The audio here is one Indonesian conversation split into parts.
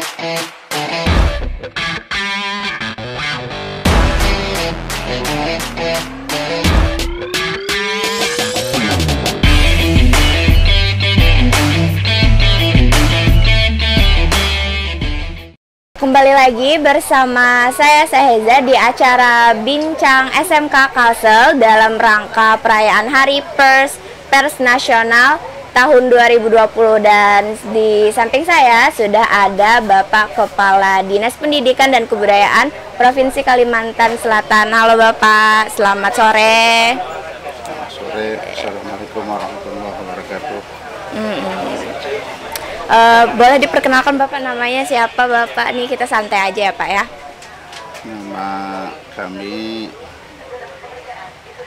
Kembali lagi bersama saya Seheza di acara Bincang SMK Kalsel dalam rangka perayaan Hari Pers Nasional tahun 2020, dan di samping saya sudah ada Bapak Kepala Dinas Pendidikan dan Kebudayaan Provinsi Kalimantan Selatan. Halo Bapak, selamat sore. Selamat sore, Assalamualaikum warahmatullahi wabarakatuh. Boleh diperkenalkan Bapak, namanya siapa Bapak? Nih kita santai aja ya Pak ya. Nama kami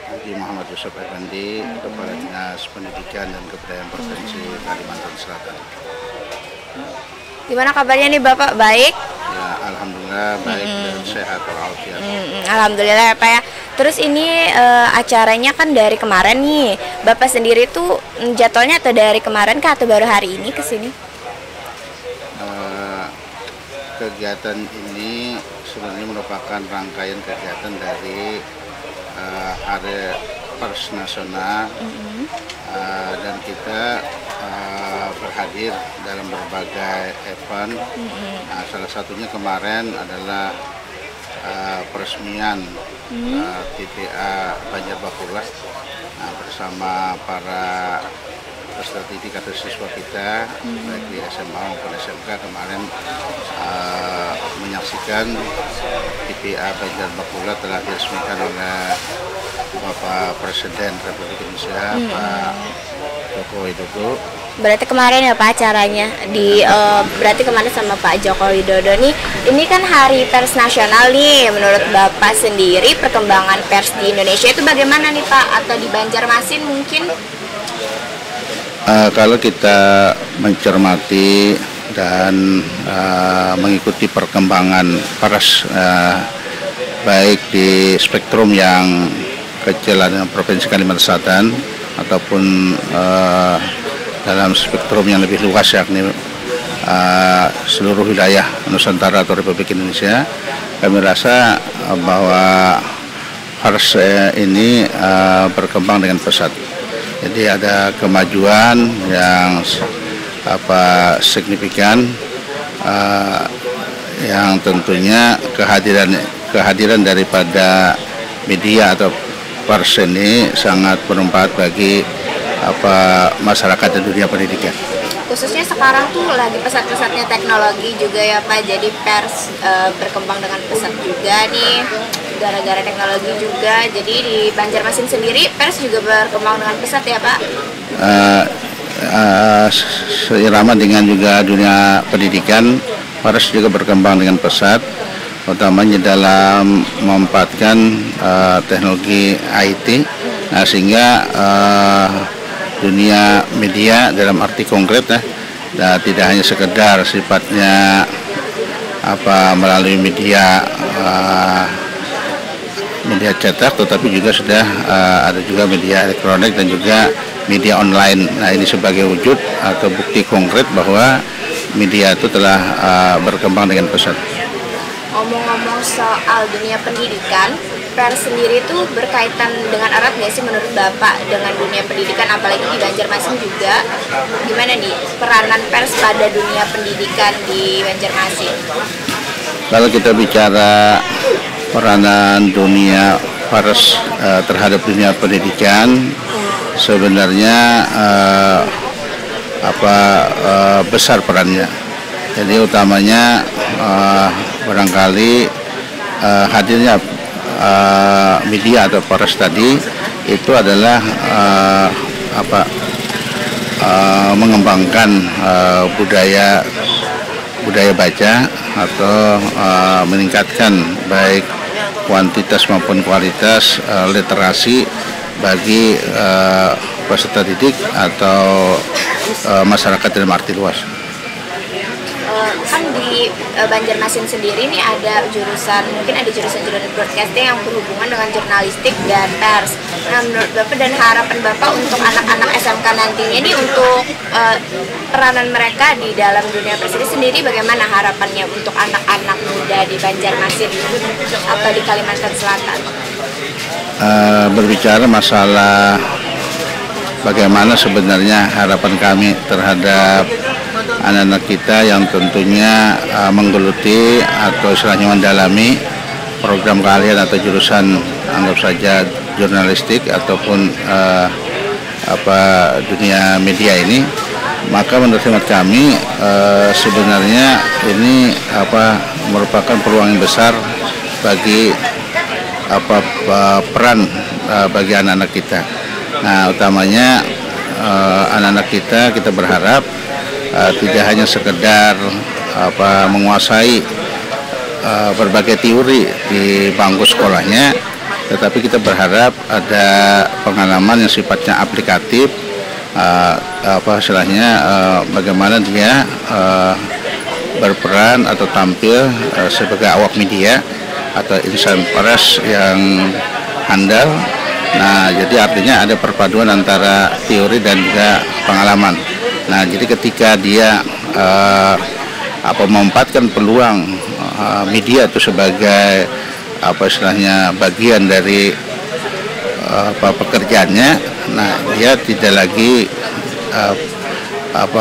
Haji Muhammad Yusuf Effendi, Kepala Dinas Pendidikan dan Kebudayaan Provinsi Kalimantan Selatan. Gimana kabarnya nih Bapak? Baik? Ya, alhamdulillah baik dan sehat walafiat. Alhamdulillah ya Pak ya. Terus ini acaranya kan dari kemarin nih. Bapak sendiri tuh jadwalnya atau dari kemarin kah atau baru hari ini ke sini? Kegiatan ini sebenarnya merupakan rangkaian kegiatan dari Hari Pers Nasional, dan kita berhadir dalam berbagai event. Salah satunya kemarin adalah peresmian TPA Banjarbakulah bersama para peserta didik atau siswa kita baik di SMA maupun SMK kemarin menyaksikan TPA Banjarbakulah telah diresmikan oleh Bapak Presiden Republik Indonesia Pak Joko Widodo. Berarti kemarin ya Pak acaranya berarti kemarin sama Pak Joko Widodo nih. Ini kan Hari Pers Nasional nih. Menurut Bapak sendiri perkembangan pers di Indonesia itu bagaimana nih Pak? Atau di Banjarmasin mungkin? Kalau kita mencermati dan mengikuti perkembangan pers baik di spektrum yang kecil ada Provinsi Kalimantan Selatan ataupun dalam spektrum yang lebih luas yakni seluruh wilayah Nusantara atau Republik Indonesia, kami rasa bahwa pers ini berkembang dengan pesat. Jadi ada kemajuan yang signifikan, yang tentunya kehadiran daripada media atau pers ini sangat bermanfaat bagi masyarakat dan dunia pendidikan. Khususnya sekarang tuh lagi pesat-pesatnya teknologi juga ya Pak, jadi pers berkembang dengan pesat juga nih gara-gara teknologi juga. Jadi di Banjarmasin sendiri pers juga berkembang dengan pesat ya Pak? Seirama dengan juga dunia pendidikan, pers juga berkembang dengan pesat, utamanya dalam memanfaatkan teknologi IT, sehingga dunia media dalam arti konkret tidak hanya sekedar sifatnya melalui media cetak, tetapi juga sudah ada juga media elektronik dan juga media online. Nah, ini sebagai wujud atau bukti konkret bahwa media itu telah berkembang dengan pesat. Ngomong-ngomong soal dunia pendidikan, pers sendiri itu berkaitan dengan erat nggak sih menurut Bapak dengan dunia pendidikan, apalagi di Banjarmasin juga? Gimana nih peranan pers pada dunia pendidikan di Banjarmasin? Kalau kita bicara peranan dunia pers terhadap dunia pendidikan, sebenarnya besar perannya. Jadi utamanya barangkali hadirnya media atau pers tadi itu adalah mengembangkan budaya baca atau meningkatkan baik kuantitas maupun kualitas literasi bagi peserta didik atau masyarakat dalam arti luas. kan di Banjarmasin sendiri nih ada jurusan broadcasting yang berhubungan dengan jurnalistik dan pers. Nah, menurut Bapak dan harapan Bapak untuk anak-anak SMK nantinya nih untuk peranan mereka di dalam dunia pers ini sendiri, bagaimana harapannya untuk anak-anak muda di Banjarmasin atau di Kalimantan Selatan? Berbicara masalah bagaimana sebenarnya harapan kami terhadap anak-anak kita yang tentunya menggeluti atau istilahnya mendalami program keahlian atau jurusan anggap saja jurnalistik ataupun dunia media ini, maka menurut hemat kami sebenarnya ini merupakan peluang yang besar bagi peran bagi anak-anak kita. Nah, utamanya anak-anak kita berharap tidak hanya sekedar menguasai berbagai teori di bangku sekolahnya, tetapi kita berharap ada pengalaman yang sifatnya aplikatif, bagaimana dia berperan atau tampil sebagai awak media atau insan pers yang handal. Nah, jadi artinya ada perpaduan antara teori dan juga pengalaman. Nah, jadi ketika dia memanfaatkan peluang media itu sebagai bagian dari pekerjaannya, nah dia tidak lagi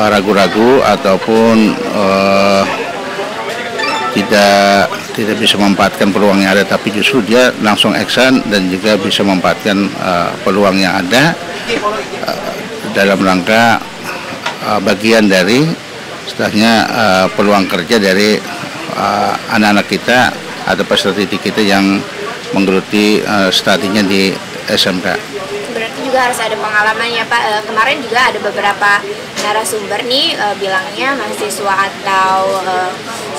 ragu-ragu ataupun tidak bisa memanfaatkan peluang yang ada, tapi justru dia langsung action dan juga bisa memanfaatkan peluang yang ada dalam rangka bagian dari setelahnya peluang kerja dari anak-anak kita atau peserta didik kita yang menggeluti studinya di SMK. Berarti juga harus ada pengalaman ya Pak. Kemarin juga ada beberapa narasumber nih bilangnya mahasiswa atau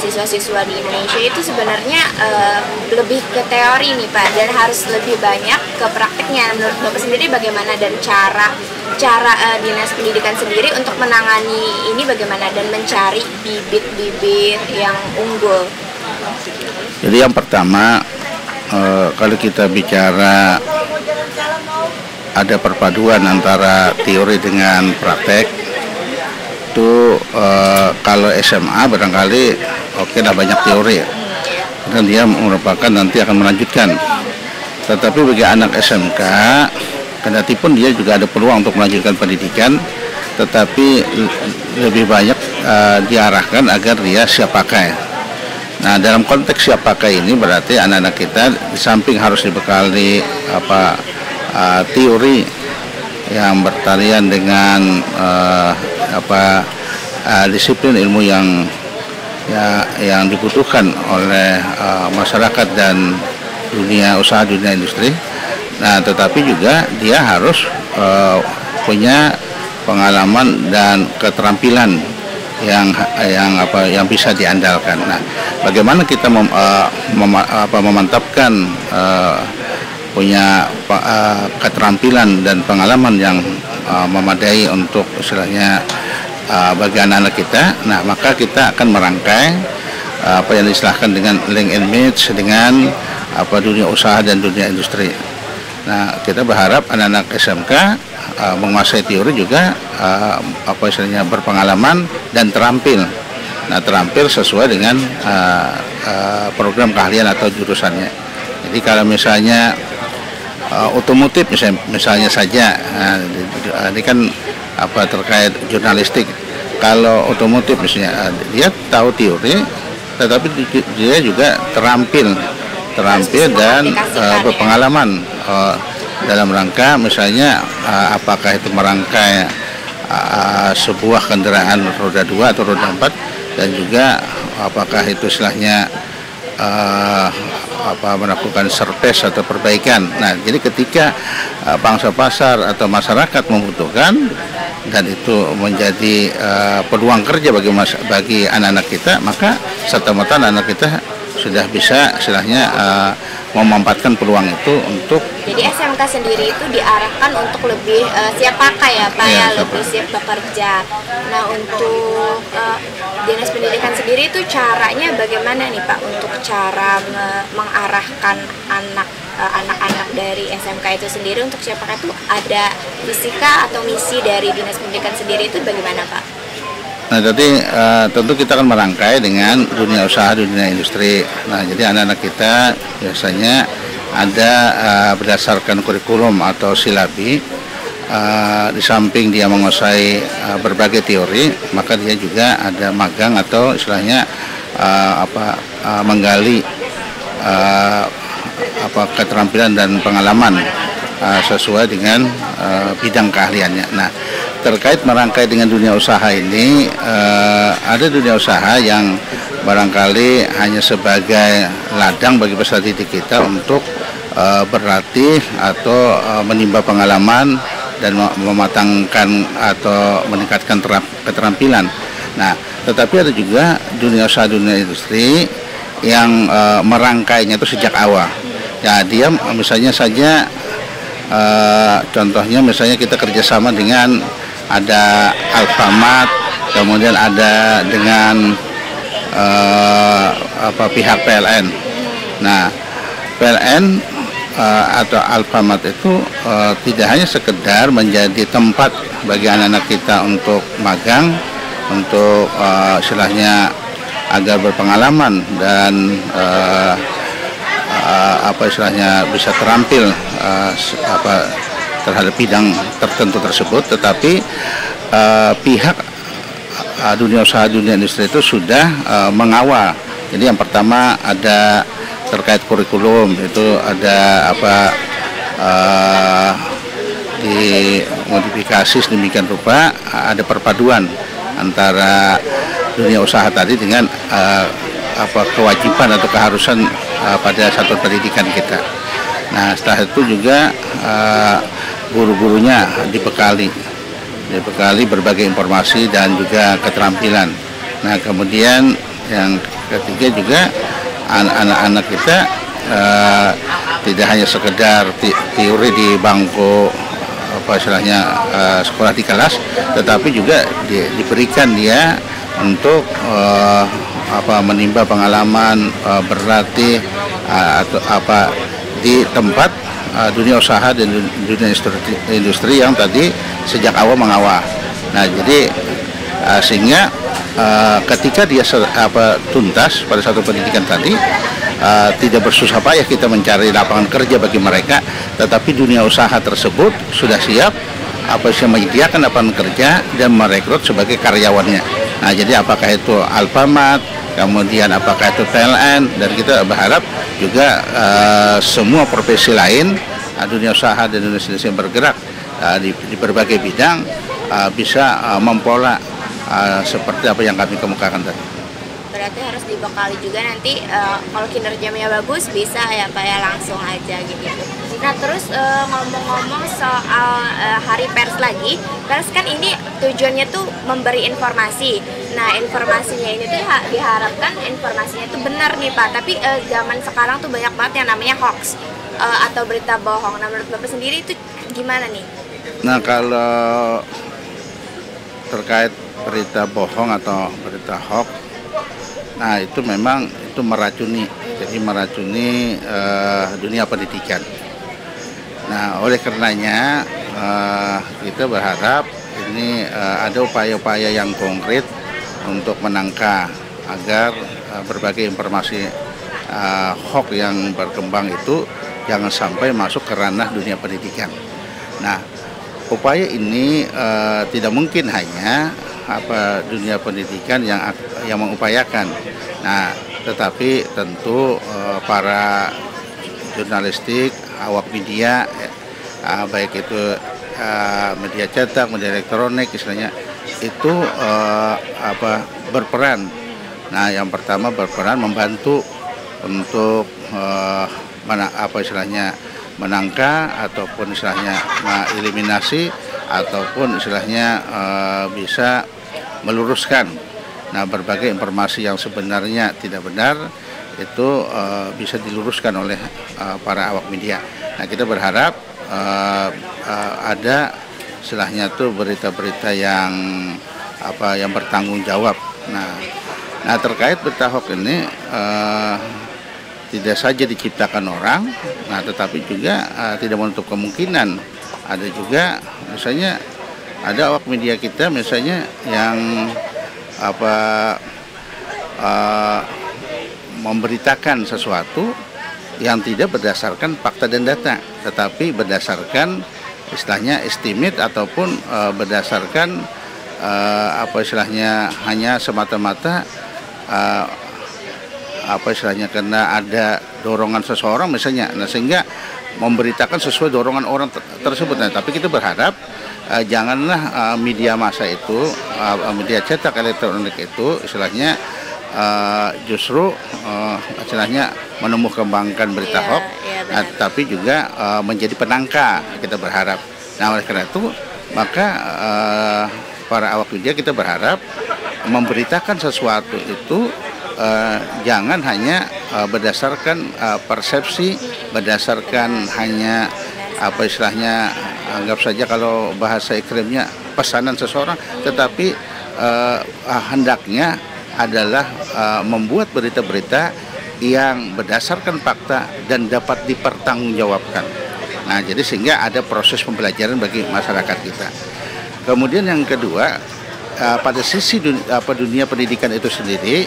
siswa-siswa di Indonesia itu sebenarnya lebih ke teori nih Pak, dan harus lebih banyak ke praktiknya. Menurut Bapak sendiri bagaimana, dan cara dinas pendidikan sendiri untuk menangani ini bagaimana dan mencari bibit-bibit yang unggul? Jadi yang pertama, kalau kita bicara ada perpaduan antara teori dengan praktek, itu kalau SMA barangkali lah banyak teori ya, dan dia merupakan nanti akan melanjutkan. Tetapi bagi anak SMK, kendati pun dia juga ada peluang untuk melanjutkan pendidikan, tetapi lebih banyak diarahkan agar dia siap pakai. Nah, dalam konteks siap pakai ini berarti anak-anak kita di samping harus dibekali teori yang bertalian dengan disiplin ilmu yang dibutuhkan oleh masyarakat dan dunia usaha, dunia industri. Nah, tetapi juga dia harus punya pengalaman dan keterampilan yang bisa diandalkan. Nah, bagaimana kita memantapkan punya keterampilan dan pengalaman yang memadai untuk istilahnya bagi anak-anak kita. Nah, maka kita akan merangkai apa yang diistilahkan dengan link and match dengan dunia usaha dan dunia industri. Nah, kita berharap anak-anak SMK menguasai teori juga istilahnya berpengalaman dan terampil. Nah, terampil sesuai dengan program keahlian atau jurusannya. Jadi kalau misalnya otomotif misalnya saja, ini kan terkait jurnalistik. Kalau otomotif misalnya dia tahu teori, tetapi dia juga terampil dan berpengalaman dalam rangka misalnya apakah itu merangkai sebuah kendaraan roda 2 atau roda 4, dan juga apakah itu istilahnya melakukan service atau perbaikan. Nah, jadi ketika pangsa pasar atau masyarakat membutuhkan dan itu menjadi peluang kerja bagi anak-anak kita, maka serta-merta anak-anak kita sudah bisa istilahnya memanfaatkan peluang itu untuk. Jadi SMK sendiri itu diarahkan untuk lebih siap pakai ya Pak, ya lebih siap bekerja. Nah untuk Dinas Pendidikan sendiri itu caranya bagaimana nih Pak untuk cara mengarahkan anak-anak dari SMK itu sendiri untuk siap pakai, itu ada fisika atau misi dari Dinas Pendidikan sendiri itu bagaimana Pak? Nah, jadi tentu kita akan merangkai dengan dunia usaha, dunia industri. Nah, jadi anak-anak kita biasanya ada berdasarkan kurikulum atau silabi, di samping dia menguasai berbagai teori, maka dia juga ada magang atau istilahnya menggali keterampilan dan pengalaman sesuai dengan bidang keahliannya. Nah, terkait merangkai dengan dunia usaha ini, ada dunia usaha yang barangkali hanya sebagai ladang bagi peserta didik kita untuk berlatih atau menimba pengalaman dan mematangkan atau meningkatkan keterampilan. Nah, tetapi ada juga dunia usaha, dunia industri yang merangkainya itu sejak awal. Ya, dia misalnya saja, contohnya misalnya kita kerjasama dengan ada Alfamart, kemudian ada dengan pihak PLN. Nah, PLN atau Alfamart itu tidak hanya sekedar menjadi tempat bagi anak-anak kita untuk magang, untuk istilahnya agar berpengalaman dan istilahnya bisa terampil terhadap bidang tertentu tersebut, tetapi pihak dunia usaha, dunia industri itu sudah mengawal. Jadi yang pertama ada terkait kurikulum, itu ada dimodifikasi sedemikian rupa, ada perpaduan antara dunia usaha tadi dengan kewajiban atau keharusan pada satuan pendidikan kita. Nah, setelah itu juga guru-gurunya dibekali berbagai informasi dan juga keterampilan. Nah, kemudian yang ketiga juga anak-anak kita tidak hanya sekedar teori di bangku sekolah di kelas, tetapi juga diberikan dia untuk menimba pengalaman, berlatih atau di tempat dunia usaha dan dunia industri yang tadi sejak awal mengawal. Nah, jadi sehingga ketika dia tuntas pada satu pendidikan tadi, tidak bersusah payah kita mencari lapangan kerja bagi mereka, tetapi dunia usaha tersebut sudah siap menyediakan lapangan kerja dan merekrut sebagai karyawannya. Nah, jadi apakah itu Alfamart, kemudian apakah itu PLN, dan kita berharap juga semua profesi lain, dunia usaha dan dunia industri yang bergerak di berbagai bidang bisa mempola seperti apa yang kami kemukakan tadi. Berarti harus dibekali juga nanti kalau kinerjanya bagus bisa ya Pak ya langsung aja gitu. Nah terus ngomong-ngomong soal hari pers lagi, pers kan ini tujuannya tuh memberi informasi. Nah informasinya ini tuh diharapkan informasinya itu benar nih Pak, tapi zaman sekarang tuh banyak banget yang namanya hoax atau berita bohong. Nah menurut Bapak sendiri itu gimana nih? Nah kalau terkait berita bohong atau berita hoax, nah itu memang itu meracuni, jadi meracuni dunia pendidikan. Nah oleh karenanya kita berharap ini ada upaya-upaya yang konkret untuk menangkal agar berbagai informasi hoax yang berkembang itu jangan sampai masuk ke ranah dunia pendidikan. Nah upaya ini tidak mungkin hanya dunia pendidikan yang mengupayakan. Nah, tetapi tentu para jurnalistik, awak media, baik itu media cetak, media elektronik, istilahnya itu berperan. Nah, yang pertama berperan membantu untuk menangkal ataupun istilahnya eliminasi ataupun istilahnya bisa meluruskan berbagai informasi yang sebenarnya tidak benar itu bisa diluruskan oleh para awak media. Nah, kita berharap ada istilahnya tuh berita-berita yang bertanggung jawab. Nah terkait berita hoax ini tidak saja diciptakan orang, tetapi juga tidak menutup kemungkinan ada juga misalnya ada awak media kita misalnya yang memberitakan sesuatu yang tidak berdasarkan fakta dan data, tetapi berdasarkan istilahnya estimate ataupun berdasarkan hanya semata-mata karena ada dorongan seseorang misalnya, sehingga memberitakan sesuai dorongan orang tersebut. Tapi kita berharap janganlah media massa itu, media cetak elektronik itu istilahnya justru istilahnya kembangkan berita hoax, tapi juga menjadi penangka. Kita berharap. Nah, oleh karena itu maka para awak media kita berharap memberitakan sesuatu itu jangan hanya berdasarkan persepsi, berdasarkan hanya anggap saja kalau bahasa ikrimnya pesanan seseorang, tetapi hendaknya adalah membuat berita-berita yang berdasarkan fakta dan dapat dipertanggungjawabkan. Nah, jadi sehingga ada proses pembelajaran bagi masyarakat kita. Kemudian yang kedua, pada sisi dunia pendidikan itu sendiri,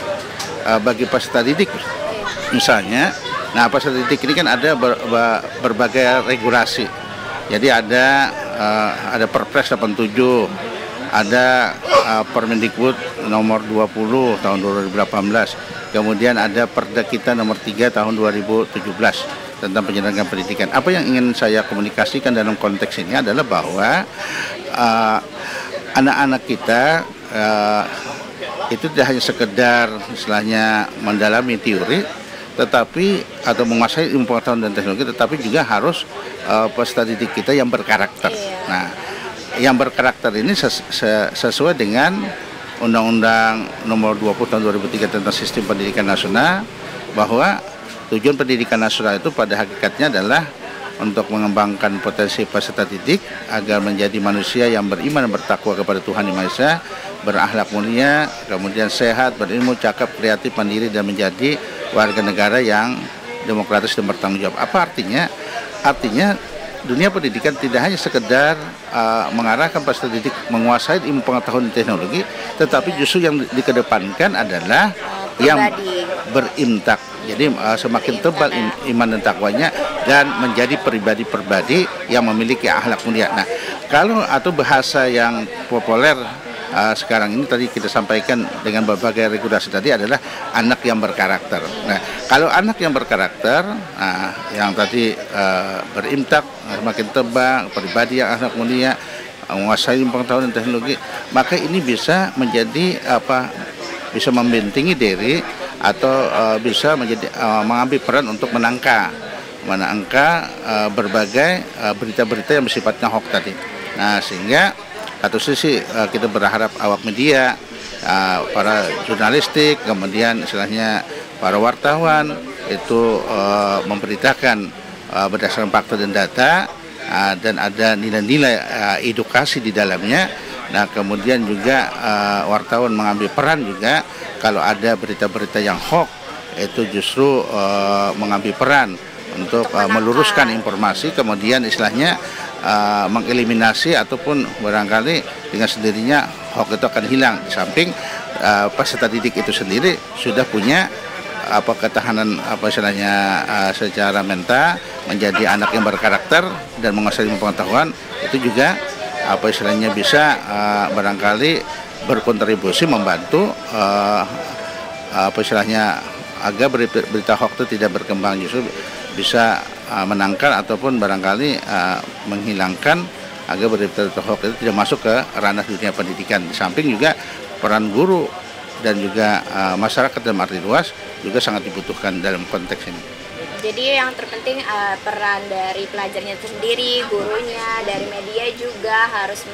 bagi peserta didik misalnya, peserta didik ini kan ada berbagai regulasi. Jadi ada Perpres 87, ada Permendikbud nomor 20 tahun 2018, kemudian ada Perda kita nomor 3 tahun 2017 tentang penyelenggaraan pendidikan. Apa yang ingin saya komunikasikan dalam konteks ini adalah bahwa anak-anak kita itu tidak hanya sekedar istilahnya mendalami teori, tetapi atau menguasai ilmu pengetahuan dan teknologi, tetapi juga harus peserta didik kita yang berkarakter. Nah, yang berkarakter ini sesuai dengan Undang-Undang Nomor 20 Tahun 2003 tentang Sistem Pendidikan Nasional, bahwa tujuan pendidikan nasional itu pada hakikatnya adalah untuk mengembangkan potensi peserta didik agar menjadi manusia yang beriman dan bertakwa kepada Tuhan Yang Maha Esa, berakhlak mulia, kemudian sehat, berilmu, cakap, kreatif, mandiri, dan menjadi warga negara yang demokratis dan bertanggung jawab. Apa artinya? Artinya dunia pendidikan tidak hanya sekedar mengarahkan peserta didik menguasai ilmu pengetahuan dan teknologi, tetapi justru yang dikedepankan adalah yang berintak. Jadi semakin tebal iman dan takwanya dan menjadi pribadi-pribadi yang memiliki akhlak mulia. Nah, kalau atau bahasa yang populer sekarang ini tadi kita sampaikan dengan berbagai regulasi tadi adalah anak yang berkarakter. Nah, kalau anak yang berkarakter, yang tadi berintak, semakin tebal, pribadi yang akhlak mulia, menguasai pengetahuan dan teknologi, maka ini bisa menjadi bisa membentengi diri atau bisa menjadi mengambil peran untuk menangkal berbagai berita-berita yang bersifatnya hoax tadi. Nah, sehingga satu sisi kita berharap awak media, para jurnalistik, kemudian istilahnya para wartawan itu memberitakan berdasarkan fakta dan data, dan ada nilai-nilai edukasi di dalamnya. Nah, kemudian juga wartawan mengambil peran juga kalau ada berita-berita yang hoax, itu justru mengambil peran untuk meluruskan informasi, kemudian istilahnya mengeliminasi ataupun barangkali dengan sendirinya hoax itu akan hilang. Di samping peserta didik itu sendiri sudah punya ketahanan secara mental, menjadi anak yang berkarakter dan menguasai ilmu pengetahuan, itu juga bisa barangkali berkontribusi membantu agar berita hoax itu tidak berkembang, justru bisa menangkal ataupun barangkali menghilangkan agar berita hoax itu tidak masuk ke ranah dunia pendidikan. Di samping juga peran guru dan juga masyarakat dalam arti luas juga sangat dibutuhkan dalam konteks ini. Jadi yang terpenting peran dari pelajarnya itu sendiri, gurunya, dari media juga harus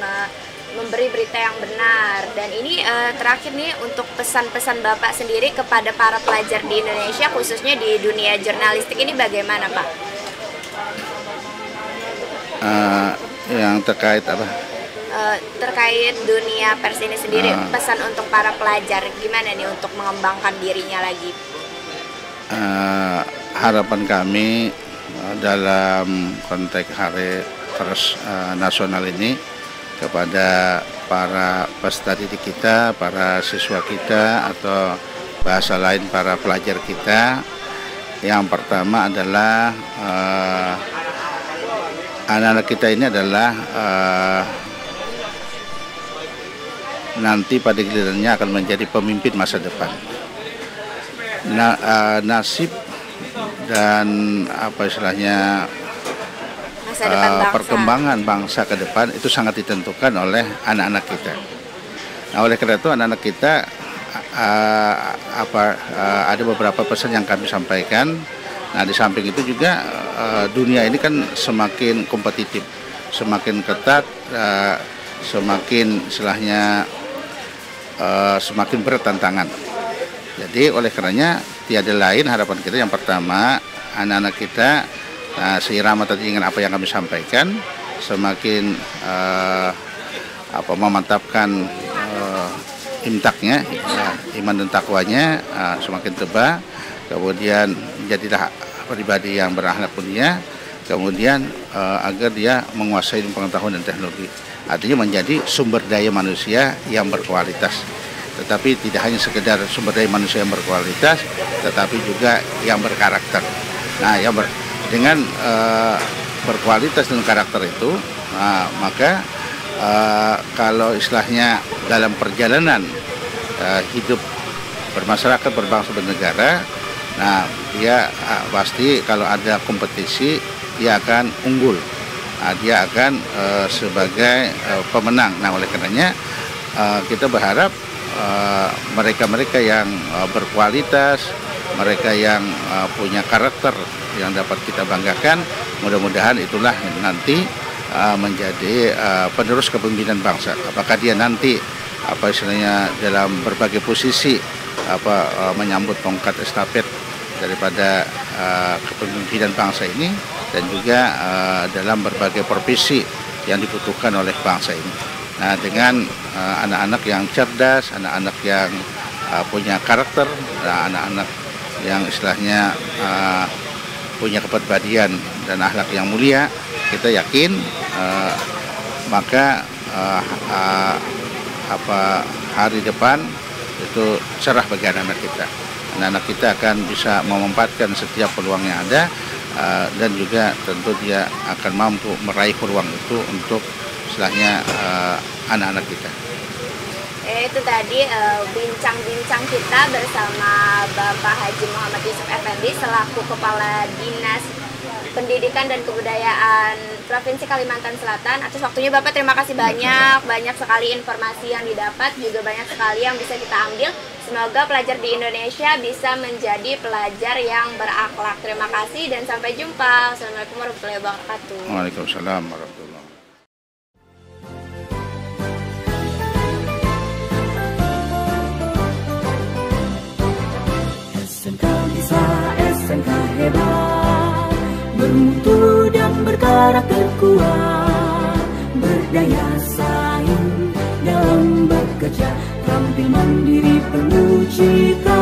memberi berita yang benar. Dan ini terakhir nih, untuk pesan-pesan Bapak sendiri kepada para pelajar di Indonesia, khususnya di dunia jurnalistik ini bagaimana, Pak? Yang terkait apa? Terkait dunia pers ini sendiri, pesan untuk para pelajar gimana nih untuk mengembangkan dirinya lagi? Harapan kami dalam konteks Hari Pers Nasional ini kepada para peserta didik kita, para siswa kita, atau bahasa lain para pelajar kita, yang pertama adalah anak-anak kita ini adalah nanti pada gilirannya akan menjadi pemimpin masa depan. Nasib dan apa istilahnya perkembangan bangsa ke depan itu sangat ditentukan oleh anak-anak kita. Nah, oleh karena itu anak-anak kita ada beberapa pesan yang kami sampaikan. Nah, di samping itu juga dunia ini kan semakin kompetitif, semakin ketat, semakin istilahnya semakin berat tantangan. Jadi oleh karenanya tiada lain harapan kita, yang pertama anak-anak kita seirama tadi dengan apa yang kami sampaikan, semakin memantapkan imtaknya, iman dan takwanya semakin tebal, kemudian jadilah pribadi yang berakhlak mulia, kemudian agar dia menguasai pengetahuan dan teknologi, artinya menjadi sumber daya manusia yang berkualitas. Tetapi tidak hanya sekedar sumber daya manusia yang berkualitas, tetapi juga yang berkarakter. Nah, dengan berkualitas dan karakter itu, maka kalau istilahnya dalam perjalanan hidup bermasyarakat, berbangsa, bernegara, nah dia pasti kalau ada kompetisi dia akan unggul, dia akan sebagai pemenang. Nah, oleh karenanya kita berharap mereka-mereka yang berkualitas, mereka yang punya karakter yang dapat kita banggakan, mudah-mudahan itulah yang nanti menjadi penerus kepemimpinan bangsa. Apakah dia nanti istilahnya dalam berbagai posisi menyambut tongkat estafet daripada kepemimpinan bangsa ini, dan juga dalam berbagai profesi yang dibutuhkan oleh bangsa ini. Nah, dengan anak-anak yang cerdas, anak-anak yang punya karakter, anak-anak yang istilahnya punya kepribadian dan akhlak yang mulia, kita yakin maka hari depan itu cerah bagi anak-anak kita. Anak-anak kita akan bisa memanfaatkan setiap peluang yang ada, dan juga tentu dia akan mampu meraih peluang itu untuk istilahnya anak-anak kita. Itu tadi bincang-bincang kita bersama Bapak Haji Muhammad Yusuf Effendi selaku Kepala Dinas Pendidikan dan Kebudayaan Provinsi Kalimantan Selatan. Atas waktunya Bapak, terima kasih banyak. Banyak sekali informasi yang didapat, juga banyak sekali yang bisa kita ambil. Semoga pelajar di Indonesia bisa menjadi pelajar yang berakhlak. Terima kasih dan sampai jumpa. Assalamualaikum warahmatullahi wabarakatuh. Waalaikumsalam warahmatullahi wabarakatuh. SMK bisa, SMK hebat, bermutu dan berkarakter kuat, berdaya saing dalam bekerja, tampil mandiri penuh cita.